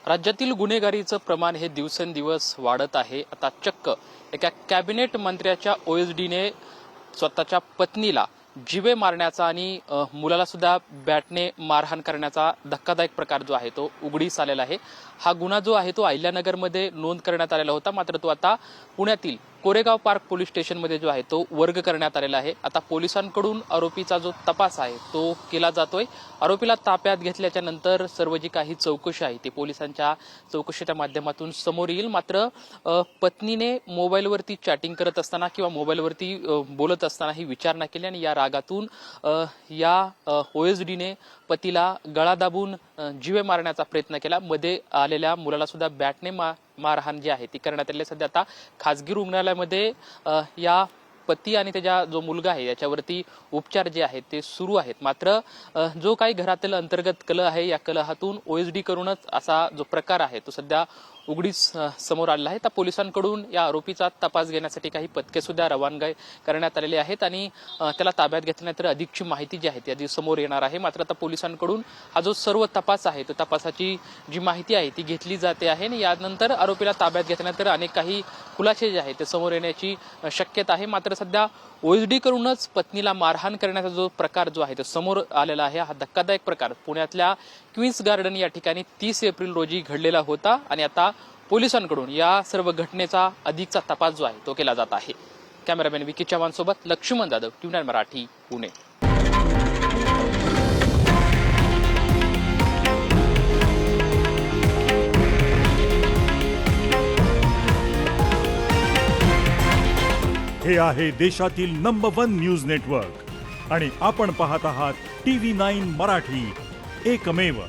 राज्यातील गुन्हेगारीचं प्रमाण हे दिवसेंदिवस वाढत आहे। आता चक्क एका कॅबिनेट मंत्र्याच्या ओएसडीने स्वतःच्या पत्नीला जीवे मारण्याचा आणि मुलाला सुद्धा बॅटने मारहाण करण्याचा धक्कादायक प्रकार जो आहे तो उघडीस आलेला आहे। हा गुन्हा जो आहे तो अहिल्यानगरमध्ये नोंद करण्यात आलेला होता, मात्र तो आता पुण्यातील कोरेगाव पार्क पोलीस स्टेशनमध्ये जो आहे तो वर्ग करण्यात आलेला आहे। आता पोलिसांकडून आरोपीचा जो तपास आहे तो केला जातोय। आरोपीला ताब्यात घेतल्याच्या नंतर सर्व जी काही चौकशी आहे ती पोलिसांच्या चौकशीच्या माध्यमातून समोर येईल। मात्र पत्नीने मोबाईलवरती चॅटिंग करत असताना किंवा मोबाईलवरती बोलत असताना ही विचारणा केली आणि या रागातून या ओएसडीने पतीला गळा दाबून जीवे मारण्याचा प्रयत्न केला। मध्ये आलेल्या मुलाला सुद्धा बॅटने मारहाण जी आहे ती करण्यात आली। सध्या आता खासगी रुग्णालयामध्ये या पती आणि त्याचा जो मुलगा आहे याच्यावरती उपचार जे आहेत ते सुरू आहेत। मात्र जो काही घरातील अंतर्गत कलह आहे या कलहातून ओएसडी करूनच असा जो प्रकार आहे तो सध्या उघडीस समोर आलेला आहे। तर पोलिसांकडून या आरोपीचा तपास घेण्यासाठी काही पथके सुद्धा रवानगी करण्यात आलेली आहेत आणि त्याला ताब्यात घेतल्यानंतर अधिकची माहिती जी आहे ती आधी समोर येणार आहे। मात्र आता पोलिसांकडून हा जो सर्व तपास आहे तो तपासाची जी माहिती आहे ती घेतली जाते आहे आणि यानंतर आरोपीला ताब्यात घेतल्यानंतर अनेक काही खुलासे जे आहेत ते समोर येण्याची शक्यता आहे। मात्र सध्या ओएसडी करूनच पत्नीला मारहाण करण्याचा जो प्रकार जो आहे तो समोर आलेला आहे। हा धक्कादायक प्रकार पुण्यातल्या क्वीन्स गार्डन या ठिकाणी 30 एप्रिल रोजी घडलेला होता आणि आता पोलिसांकडून या सर्व घटनेचा अधिकचा तपास जो आहे तो केला जात आहे। कॅमेरामॅन विकी चव्हाण सोबत लक्ष्मण जाधव, ट्यून मराठी, पुणे। हे आहे देशातील नंबर 1 न्यूज नेटवर्क आणि आपण पाहत आहात TV9 मराठी, एकमेव।